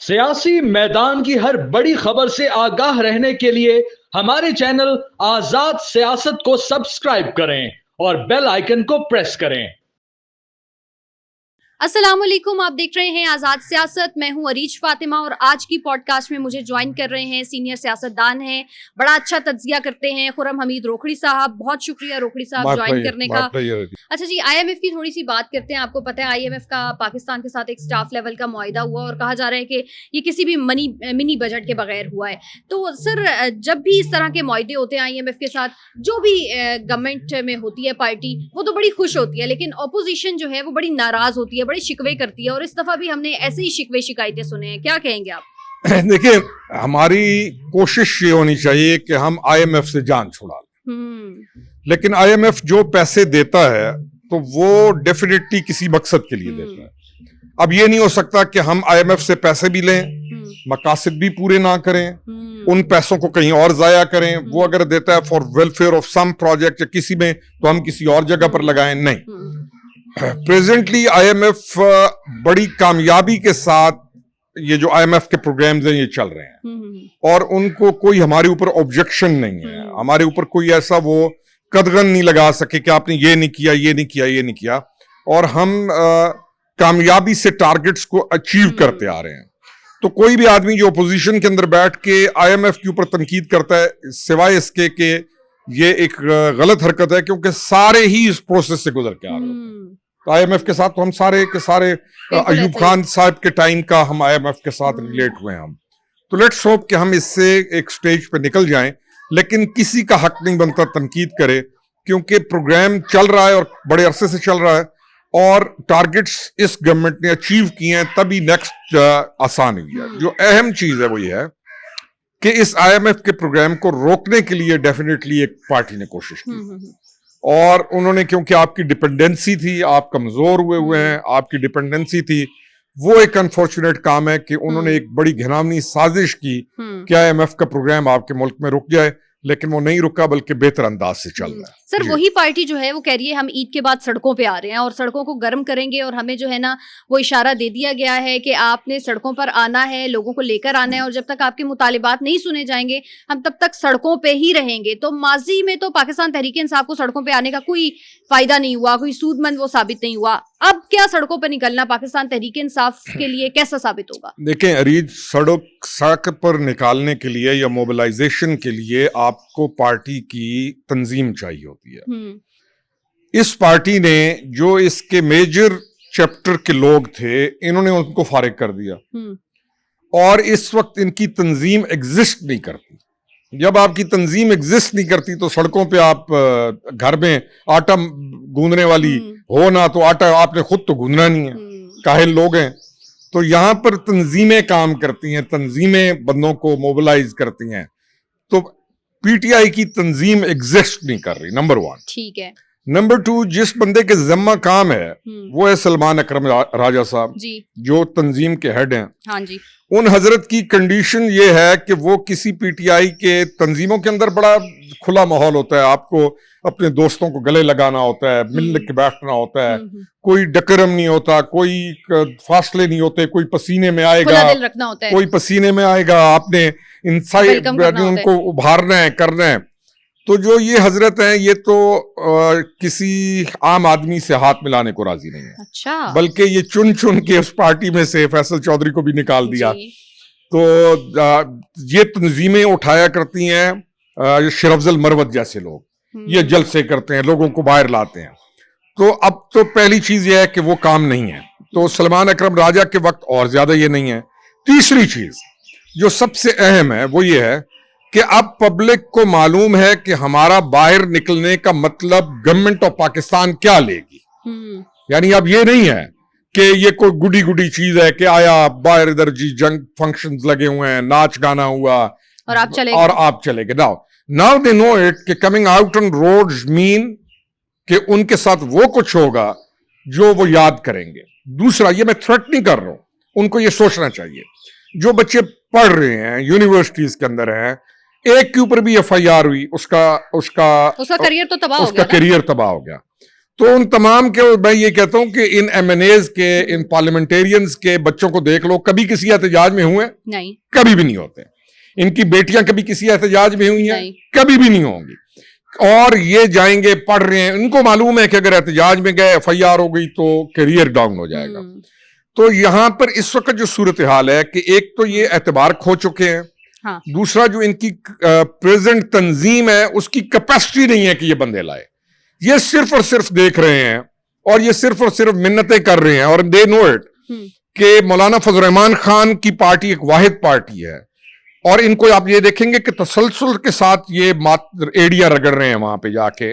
सियासी मैदान की हर बड़ी खबर से आगाह रहने के लिए हमारे चैनल आजाद सियासत को सब्सक्राइब करें और बेल आइकन को प्रेस करें। अस्सलाम वालेकुम, आप देख रहे हैं आज़ाद सियासत। मैं हूं अरीज फातिमा और आज की पॉडकास्ट में मुझे ज्वाइन कर रहे हैं सीनियर सियासतदान हैं, बड़ा अच्छा तज्जिया करते हैं, खुर्रम हमीद रोखड़ी साहब। बहुत शुक्रिया रोखड़ी साहब ज्वाइन करने का। अच्छा जी, आईएमएफ की थोड़ी सी बात करते हैं। आपको पता है आईएमएफ का पाकिस्तान के साथ एक स्टाफ लेवल का मुआहिदा हुआ और कहा जा रहा है कि ये किसी भी मिनी बजट के बगैर हुआ है। तो सर, जब भी इस तरह के मुआहिदे होते हैं आईएमएफ के साथ, जो भी गवर्नमेंट में होती है पार्टी, वो तो बड़ी खुश होती है, लेकिन अपोजिशन जो है वो बड़ी नाराज होती है, बड़े शिकवे करती है। और इस दफा भी हमने ऐसे ही शिकवे शिकायतें सुने हैं। क्या कहेंगे आप? देखिए, हमारी कोशिश ये होनी चाहिए कि हम आईएमएफ से जान छुड़ा लें, लेकिन आईएमएफ जो पैसे देता है तो वो डेफिनेटली किसी मकसद के लिए देता है। अब ये नहीं हो सकता कि हम आईएमएफ से पैसे भी लें, मकासद भी पूरे ना करें, उन पैसों को कहीं और जाया करें। वो अगर देता है for welfare of some project या किसी में, तो हम किसी और जगह पर लगाएं। नहीं, प्रेजेंटली आईएमएफ बड़ी कामयाबी के साथ ये जो आईएमएफ के प्रोग्राम्स हैं ये चल रहे हैं और उनको कोई हमारे ऊपर ऑब्जेक्शन नहीं है। हमारे ऊपर कोई ऐसा वो कदगन नहीं लगा सके कि आपने ये नहीं किया, ये नहीं किया, ये नहीं किया। और हम कामयाबी से टारगेट्स को अचीव करते आ रहे हैं। तो कोई भी आदमी जो अपोजिशन के अंदर बैठ के आईएमएफ के ऊपर तनकीद करता है, सिवाय इसके कि ये एक गलत हरकत है, क्योंकि सारे ही इस प्रोसेस से गुजर के आ रहे हैं। तो आईएमएफ के साथ तो हम सारे के सारे अयूब खान साहब के टाइम का हम आईएमएफ के साथ रिलेट हुए हैं हम। तो लेट्स होप कि हम इससे एक स्टेज पे निकल जाएं, लेकिन किसी का हक नहीं बनता तनकीद करे, क्योंकि प्रोग्राम चल रहा है और बड़े अरसे से चल रहा है और टारगेट्स इस गवर्नमेंट ने अचीव किए हैं, तभी नेक्स्ट आसान हुई है। जो अहम चीज है वो ये है कि इस आईएमएफ के प्रोग्राम को रोकने के लिए डेफिनेटली एक पार्टी ने कोशिश की और उन्होंने, क्योंकि आपकी डिपेंडेंसी थी, आप कमजोर हुए हैं, आपकी डिपेंडेंसी थी, वो एक अनफॉर्चुनेट काम है कि उन्होंने एक बड़ी घिनौनी साजिश की कि आईएमएफ का प्रोग्राम आपके मुल्क में रुक जाए, लेकिन वो नहीं रुका, बल्कि बेहतर अंदाज से चल रहा है। सर, वही पार्टी जो है वो कह रही है हम ईद के बाद सड़कों पे आ रहे हैं और सड़कों को गर्म करेंगे, और हमें जो है ना वो इशारा दे दिया गया है कि आपने सड़कों पर आना है, लोगों को लेकर आना है, और जब तक आपके मुतालिबात नहीं सुने जाएंगे हम तब तक सड़कों पे ही रहेंगे। तो माजी में तो पाकिस्तान तहरीक इंसाफ को सड़कों पे आने का कोई फायदा नहीं हुआ, कोई सूदमंद वो साबित नहीं हुआ। अब क्या सड़कों पर निकलना पाकिस्तान तहरीक इंसाफ के लिए कैसा साबित होगा? देखें अरीज, सड़क पर निकालने के लिए या मोबिलाइजेशन के लिए आपको पार्टी की तंजीम चाहिए होती है। इस पार्टी ने जो इसके मेजर चैप्टर के लोग थे, इन्होंने उनको फारिग कर दिया और इस वक्त इनकी तंजीम एग्जिस्ट नहीं करती। जब आपकी तंजीम एग्जिस्ट नहीं करती तो सड़कों पे आप घर में आटा गूंदने वाली हो ना, तो आटा आपने खुद तो गूंदना नहीं है, काहिल लोग हैं। तो यहां पर तंजीमें काम करती हैं, तंजीमें बंदों को मोबिलाइज करती हैं। तो पीटीआई की तंजीम एग्जिस्ट नहीं कर रही, नंबर 1। ठीक है। नंबर 2, जिस बंदे के जिम्मा काम है वो है सलमान अकरम राजा साहब, जो तंजीम के हेड हैं। हाँ जी। उन हजरत की कंडीशन ये है कि वो किसी पीटीआई के तंजीमों के अंदर बड़ा खुला माहौल होता है, आपको अपने दोस्तों को गले लगाना होता है, मिल के बैठना होता है, कोई डकरम नहीं होता, कोई फासले नहीं होते, कोई पसीने में आएगा, रखना होता है, कोई पसीने में आएगा, आपने इनसाइड उनको उभारना है, करना है। तो जो ये हजरत हैं, ये तो किसी आम आदमी से हाथ मिलाने को राजी नहीं है। अच्छा। बल्कि ये चुन चुन के उस पार्टी में से फैसल चौधरी को भी निकाल दिया। तो ये तंजीमें उठाया करती हैं शरफजल मरवत जैसे लोग, ये जलसे करते हैं, लोगों को बाहर लाते हैं। तो अब तो पहली चीज ये है कि वो काम नहीं है, तो सलमान अकरम राजा के वक्त और ज्यादा ये नहीं है। तीसरी चीज जो सबसे अहम है वो ये है कि अब पब्लिक को मालूम है कि हमारा बाहर निकलने का मतलब गवर्नमेंट ऑफ पाकिस्तान क्या लेगी। यानी अब ये नहीं है कि ये कोई गुडी गुडी चीज है कि आया बाहर इधर जी जंग फंक्शंस लगे हुए हैं, नाच गाना हुआ और आप चले गए। नाउ दे नो इट कि coming out on roads mean कि उनके साथ वो कुछ होगा जो वो याद करेंगे। दूसरा, ये मैं थ्रेट नहीं कर रहा हूं, उनको ये सोचना चाहिए, जो बच्चे पढ़ रहे हैं यूनिवर्सिटीज के अंदर हैं, एक के ऊपर भी एफआईआर हुई, उसका करियर तो तबाह हो गया, उसका करियर तबाह हो गया। तो उन तमाम के मैं ये कहता हूं कि इन एमएनएज के, इन पार्लियामेंटेरियंस के बच्चों को देख लो, कभी किसी एहतजाज में हुए? नहीं, कभी भी नहीं होते। इनकी बेटियां कभी किसी एहतजाज में हुई हैं? कभी भी नहीं होंगी। और ये जाएंगे, पढ़ रहे हैं, इनको मालूम है कि अगर एहतजाज में गए, एफआईआर हो गई तो करियर डाउन हो जाएगा। तो यहां पर इस वक्त जो सूरत हाल है कि एक तो ये एतबार खो चुके हैं, हाँ। दूसरा जो इनकी प्रेजेंट तंजीम है उसकी कैपेसिटी नहीं है कि ये बंदे लाए। ये सिर्फ और सिर्फ देख रहे हैं और ये सिर्फ और सिर्फ मिन्नतें कर रहे हैं, और दे नो इट कि मौलाना फजल रहमान खान की पार्टी एक वाहिद पार्टी है, और इनको आप ये देखेंगे कि तसलसल के साथ ये मात्र एड़ियां रगड़ रहे हैं वहां पे जाके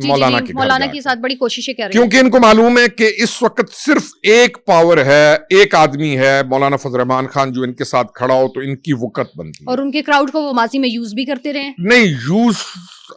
मौलाना के साथ बड़ी कोशिशें कर रहे हैं, क्योंकि इनको मालूम है कि इस वक्त सिर्फ एक पावर है, एक आदमी है, मौलाना फजल रहमान खान, जो इनके साथ खड़ा हो तो इनकी वक़्त बनती है। और उनके क्राउड को वो माजी में यूज भी करते रहे। नहीं, यूज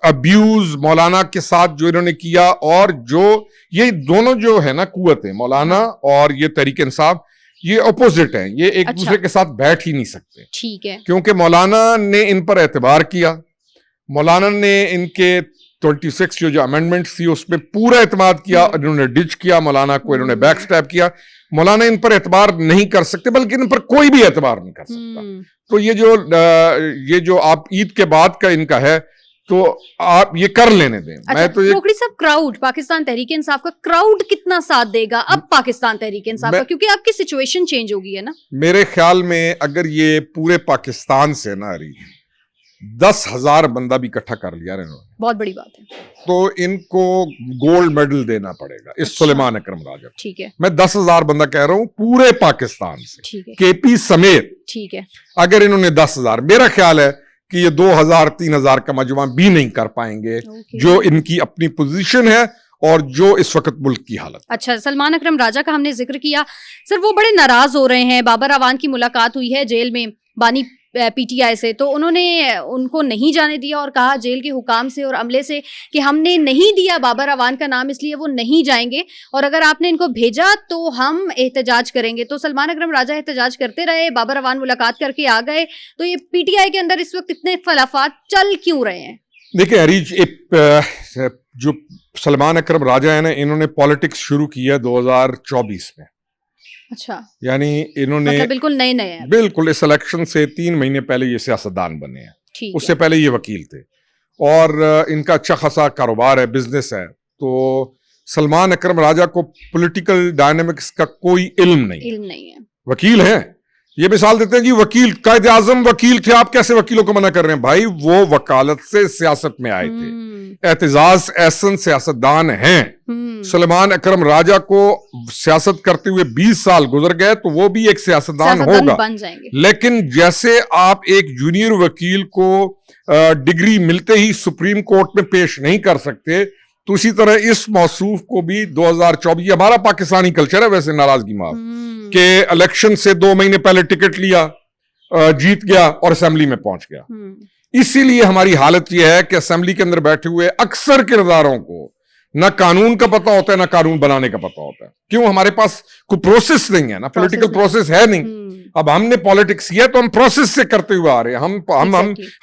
अब्यूज मौलाना के साथ जो इन्होंने किया, और जो ये दोनों जो है ना कुव्वत है, मौलाना और ये तहरीक इंसाफ, ये अपोजिट हैं, ये एक दूसरे के साथ बैठ ही नहीं सकते। ठीक है। क्योंकि मौलाना ने इन पर एतबार किया, मौलाना ने इनके 26 जो अमेंडमेंट्स थी उसमें पूरा एतमाद किया, इन्होंने डिच किया मौलाना को, इन्होंने बैक स्टैप किया। मौलाना इन पर एतबार नहीं कर सकते, बल्कि इन पर कोई भी एतबार नहीं कर सकता। तो ये जो आप ईद के बाद का इनका है, तो आप ये कर लेने दें। अच्छा, मैं तो रोकड़ी साहब, क्राउड, पाकिस्तान तहरीक इंसाफ का क्राउड कितना साथ देगा अब पाकिस्तान तहरीक इंसाफ का, क्योंकि आपकी सिचुएशन चेंज हो गई है ना? मेरे ख्याल में अगर ये पूरे पाकिस्तान से ना 10,000 बंदा भी इकट्ठा कर लिया इन्होंने, बहुत बड़ी बात है, तो इनको गोल्ड मेडल देना पड़ेगा इस सुलेमान अकरम राजा। ठीक है। मैं 10,000 बंदा कह रहा हूं पूरे पाकिस्तान से, ठीक है, केपी समेत। ठीक है। अगर इन्होंने 10,000, मेरा ख्याल है कि ये 2,000-3,000 का मजमा भी नहीं कर पाएंगे, जो इनकी अपनी पोजीशन है और जो इस वक्त मुल्क की हालत। अच्छा, सलमान अकरम राजा का हमने जिक्र किया, सर वो बड़े नाराज हो रहे हैं। बाबर अवान की मुलाकात हुई है जेल में बानी पीटीआई से, तो उन्होंने उनको नहीं जाने दिया और कहा जेल के हुकाम से और अमले से कि हमने नहीं दिया बाबर अवान का नाम, इसलिए वो नहीं जाएंगे, और अगर आपने इनको भेजा तो हम एहतजाज करेंगे। तो सलमान अकरम राजा एहतजाज करते रहे, बाबर अवान मुलाकात करके आ गए, तो ये पीटीआई के अंदर इस वक्त इतने खिलाफात चल क्यों रहे हैं? देखिए हरीज, जो सलमान अकरम राजा है ना, इन्होंने पॉलिटिक्स शुरू किया 2024 में। अच्छा, यानी इन्होंने मतलब बिल्कुल नए हैं। बिल्कुल, इस इलेक्शन से 3 महीने पहले ये सियासतदान बने हैं। उससे पहले ये वकील थे और इनका अच्छा खासा कारोबार है, बिजनेस है। तो सलमान अकरम राजा को पॉलिटिकल डायनामिक्स का कोई इल्म नहीं है। वकील हैं, ये मिसाल देते हैं जी, वकील कायदे आजम वकील थे, आप कैसे वकीलों को मना कर रहे हैं? भाई वो वकालत से सियासत में आए थे, एतजाज एहसन सियासतदान हैं। सलमान अकरम राजा को सियासत करते हुए 20 साल गुजर गए, तो वो भी एक सियासतदान होगा, लेकिन जैसे आप एक जूनियर वकील को डिग्री मिलते ही सुप्रीम कोर्ट में पेश नहीं कर सकते, तो उसी तरह इस मौसूफ को भी 2024, हमारा पाकिस्तानी कल्चर है वैसे, नाराजगी माफ के इलेक्शन से 2 महीने पहले टिकट लिया, जीत गया और असेंबली में पहुंच गया। इसीलिए हमारी हालत यह है कि असेंबली के अंदर बैठे हुए अक्सर किरदारों को ना कानून का पता होता है ना कानून बनाने का पता होता है। क्यों? हमारे पास कोई प्रोसेस नहीं है ना, पॉलिटिकल प्रोसेस है नहीं। अब हमने पॉलिटिक्स किया तो हम प्रोसेस से करते हुए आ रहे हैं,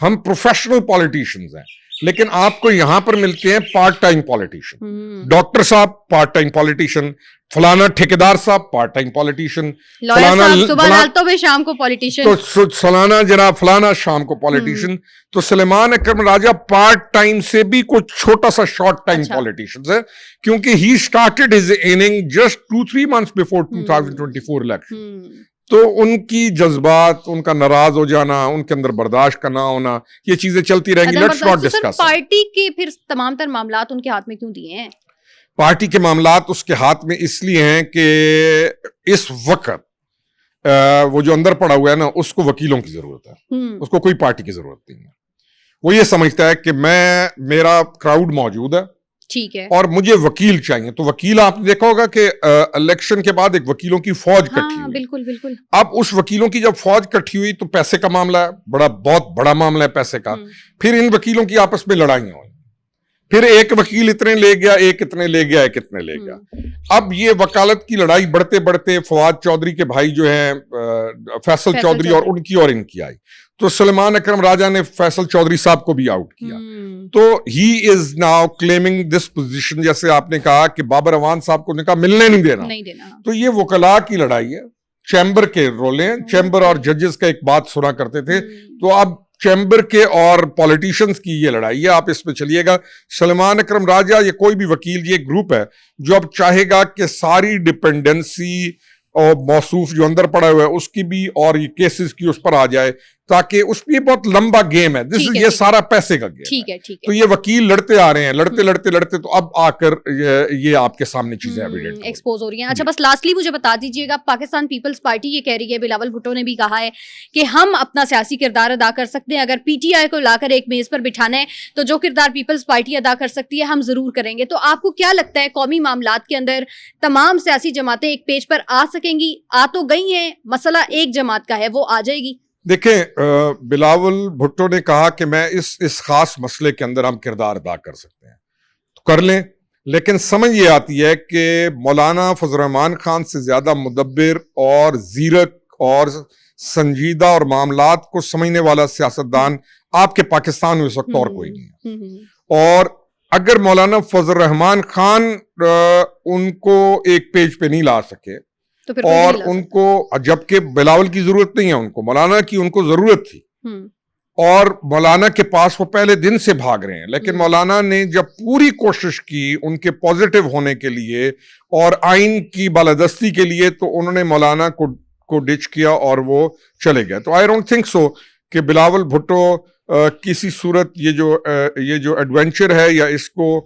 हम प्रोफेशनल पॉलिटिशियंस हैं। लेकिन आपको यहां पर मिलते हैं पार्ट टाइम पॉलिटिशियन, डॉक्टर साहब पार्ट टाइम पॉलिटिशियन, फलाना ठेकेदार साहब पार्ट टाइम पॉलिटिशियन, फलाना शाम को पॉलिटिशियन, तो फलाना जनाब फलाना शाम को पॉलिटिशियन। तो सलमान अकरम राजा पार्ट टाइम से भी कुछ छोटा सा शॉर्ट टाइम पॉलिटिशियन है, क्योंकि he started his inning just 2-3 months before 2024 election. तो उनकी जज्बात, उनका नाराज हो जाना, उनके अंदर बर्दाश्त का ना होना, ये चीजें चलती रहेंगी। Let's not discuss. पार्टी के फिर तमाम तर मामलात उनके हाथ में क्यों दिए हैं? पार्टी के मामलात उसके हाथ में इसलिए हैं कि इस वक्त वो जो अंदर पड़ा हुआ है ना, उसको वकीलों की जरूरत है, उसको कोई पार्टी की जरूरत नहीं है। वो ये समझता है कि मेरा क्राउड मौजूद है, ठीक है, और मुझे वकील चाहिए। तो वकील, आपने देखा होगा कि इलेक्शन के बाद एक वकीलों की फौज इकट्ठी हुई। बिल्कुल बिल्कुल। अब उस वकीलों की जब फौज इकट्ठी हुई तो पैसे का मामला है, बहुत बड़ा मामला है पैसे का। फिर इन वकीलों की आपस में लड़ाइयां हुई, फिर एक वकील इतने ले गया, एक इतने ले गया, एक इतने ले गया। अब ये वकालत की लड़ाई बढ़ते बढ़ते फवाद चौधरी के भाई जो हैं फैसल चौधरी और उनकी और इनकी आई, तो सलमान अकरम राजा ने फैसल चौधरी साहब को भी आउट किया। तो he is now claiming this position, जैसे आपने कहा कि बाबर अवान साहब को कहा मिलने नहीं देना। तो ये वकला की लड़ाई है, चैम्बर के रोले हैं, चैम्बर और जजेस का एक बात सुना करते थे, तो अब चैम्बर के और पॉलिटिशियंस की ये लड़ाई है। आप इस पे चलिएगा। सलमान अकरम राजा या कोई भी वकील, ये ग्रुप है जो अब चाहेगा कि सारी डिपेंडेंसी और मौसूफ जो अंदर पड़ा हुआ है उसकी भी और ये केसेस की उस पर आ जाए, ताकि उसकी बहुत लंबा गेम है। ये सारा पैसे का गेम ठीक है। तो ये वकील लड़ते आ रहे हैं, लड़ते तो अब आकर ये आपके सामने चीजें एविडेंट एक्सपोज हो रही हैं। अच्छा, बस लास्टली मुझे बता दीजिएगा, पाकिस्तान पीपल्स पार्टी ये कह रही है, बिलावल भुट्टो ने भी कहा है कि हम अपना सियासी किरदार अदा कर सकते हैं, अगर पीटीआई को लाकर एक मेज पर बिठाना है तो जो किरदार पीपल्स पार्टी अदा कर सकती है हम जरूर करेंगे। तो आपको क्या लगता है, कौमी मामलात के अंदर तमाम सियासी जमातें एक पेज पर आ सकेंगी? आ तो गई हैं, मसला एक जमात का है, वो आ जाएगी? देखें, बिलावल भुट्टो ने कहा कि मैं इस खास मसले के अंदर हम किरदार अदा कर सकते हैं, तो कर लें, लेकिन समझ ये आती है कि मौलाना फजल रहमान खान से ज्यादा मुदब्बिर और जीरक और संजीदा और मामलात को समझने वाला सियासतदान आपके पाकिस्तान में इस वक्त और कोई नहीं है। और अगर मौलाना फजल रहमान खान उनको एक पेज पे नहीं ला सके, तो और उनको, जबकि बिलावल की जरूरत नहीं है उनको, मौलाना की उनको जरूरत थी, और मौलाना के पास वो पहले दिन से भाग रहे हैं, लेकिन मौलाना ने जब पूरी कोशिश की उनके पॉजिटिव होने के लिए और आइन की बालादस्ती के लिए, तो उन्होंने मौलाना को डिच किया और वो चले गए। तो आई डोंट थिंक सो कि बिलावल भुट्टो किसी सूरत ये जो एडवेंचर है या इसको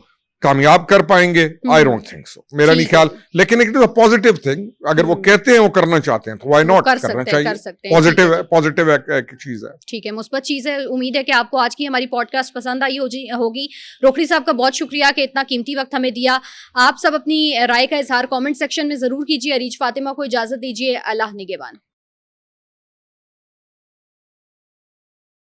कामयाब कर पाएंगे। आई डोंट थिंक सो, मेरा नहीं ख्याल। लेकिन it is a positive thing, अगर वो कहते हैं वो करना चाहते हैं तो व्हाई नॉट, करना चाहिए। पॉजिटिव एक चीज है, ठीक है, मुस्बत चीज है। उम्मीद है कि आपको आज की हमारी पॉडकास्ट पसंद आई होगी। रोखड़ी साहब का बहुत शुक्रिया कि इतना कीमती वक्त हमें दिया। आप सब अपनी राय का इजहार कमेंट सेक्शन में जरूर कीजिए। अरीज फातिमा को इजाजत दीजिए। अल्लाह निगहबान।